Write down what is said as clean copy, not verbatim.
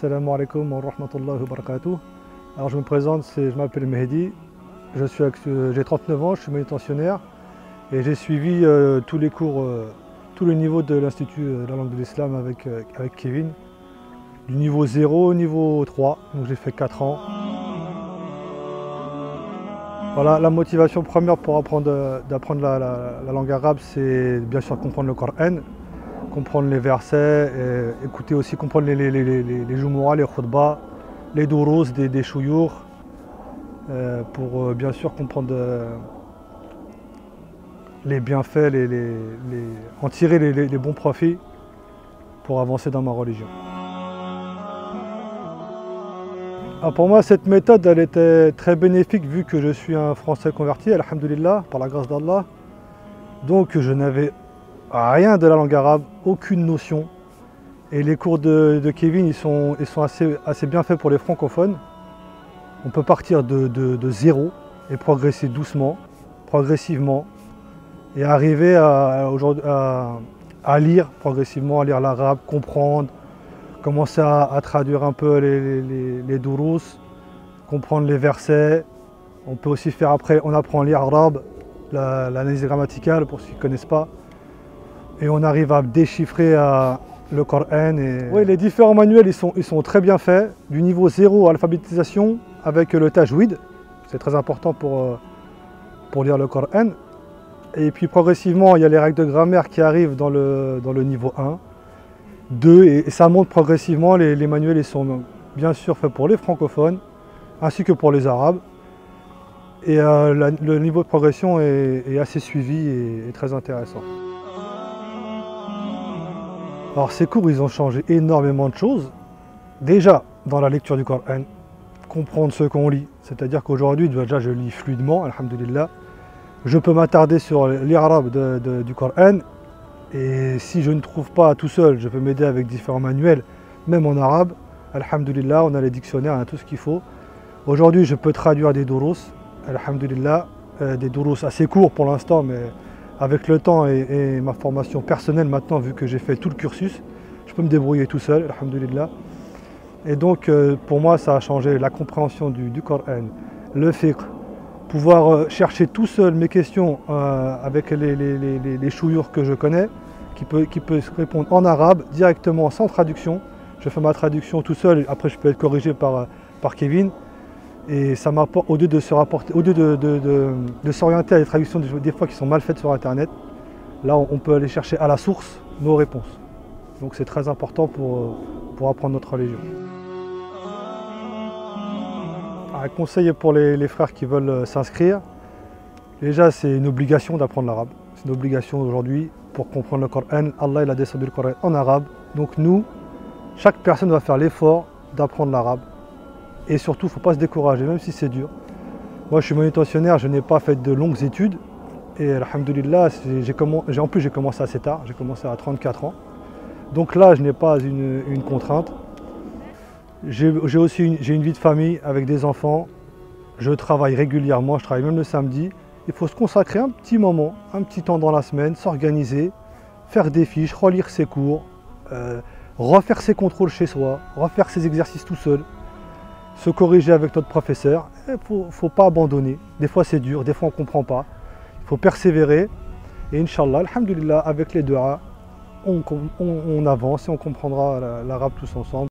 Assalamu alaikum wa rahmatullahi wa barakatuh. Alors je me présente, je m'appelle Mehdi, j'ai 39 ans, je suis manutentionnaire et j'ai suivi tous les cours, tous les niveaux de l'Institut de la langue de l'Islam avec Kevin, du niveau 0 au niveau 3, donc j'ai fait 4 ans. Voilà, la motivation première pour d'apprendre la langue arabe, c'est bien sûr comprendre le Coran, comprendre les versets, et écouter aussi, comprendre les jumu'ah, les khutbahs, les durus des chouyours, pour bien sûr comprendre les bienfaits, en tirer les bons profits pour avancer dans ma religion. Alors pour moi, cette méthode, elle était très bénéfique vu que je suis un Français converti, alhamdulillah, par la grâce d'Allah. Donc je n'avais rien de la langue arabe, aucune notion. Et les cours de Kevin, ils sont assez bien faits pour les francophones. On peut partir de zéro et progresser doucement, progressivement, et arriver à lire progressivement, à lire l'arabe, comprendre, commencer à traduire un peu les durus, comprendre les versets. On peut aussi faire après, on apprend à lire l'arabe, l'analyse grammaticale pour ceux qui ne connaissent pas. Et on arrive à déchiffrer le Coran. Oui, les différents manuels, ils sont très bien faits. Du niveau 0 à l'alphabétisation avec le tajwid. C'est très important pour lire le Coran. Et puis progressivement, il y a les règles de grammaire qui arrivent dans le niveau 1, 2. Et ça monte progressivement. Les manuels, ils sont bien sûr faits pour les francophones, ainsi que pour les arabes. Et le niveau de progression est assez suivi et très intéressant. Alors ces cours, ils ont changé énormément de choses. Déjà, dans la lecture du Coran, comprendre ce qu'on lit. C'est-à-dire qu'aujourd'hui, déjà, je lis fluidement, alhamdulillah. Je peux m'attarder sur l'arabe du Coran. Et si je ne trouve pas tout seul, je peux m'aider avec différents manuels, même en arabe. Alhamdulillah, on a les dictionnaires, on a tout ce qu'il faut. Aujourd'hui, je peux traduire des durus, alhamdulillah, des durus assez courts pour l'instant, mais avec le temps et ma formation personnelle maintenant, vu que j'ai fait tout le cursus, je peux me débrouiller tout seul, alhamdulillah. Et donc pour moi, ça a changé la compréhension du Coran, le fiqh, pouvoir chercher tout seul mes questions avec les chouyours que je connais, qui peut se répondre en arabe, directement, sans traduction. Je fais ma traduction tout seul, après je peux être corrigé par Kevin. Et ça m'apporte, au lieu de s'orienter à des traductions des fois qui sont mal faites sur internet, là on peut aller chercher à la source nos réponses. Donc c'est très important pour apprendre notre religion. Un conseil pour les frères qui veulent s'inscrire, déjà c'est une obligation d'apprendre l'arabe. C'est une obligation aujourd'hui pour comprendre le Coran. Allah il a descendu le Coran en arabe. Donc nous, chaque personne va faire l'effort d'apprendre l'arabe. Et surtout, il ne faut pas se décourager, même si c'est dur. Moi, je suis manutentionnaire, je n'ai pas fait de longues études. Et alhamdulillah, en plus, j'ai commencé assez tard, j'ai commencé à 34 ans. Donc là, je n'ai pas une contrainte. J'ai une vie de famille avec des enfants. Je travaille régulièrement, je travaille même le samedi. Il faut se consacrer un petit moment, un petit temps dans la semaine, s'organiser, faire des fiches, relire ses cours, refaire ses contrôles chez soi, refaire ses exercices tout seul. Se corriger avec notre professeur, il ne faut pas abandonner. Des fois c'est dur, des fois on ne comprend pas. Il faut persévérer et Inch'Allah, alhamdulillah, avec les du'a, on avance et on comprendra l'arabe tous ensemble.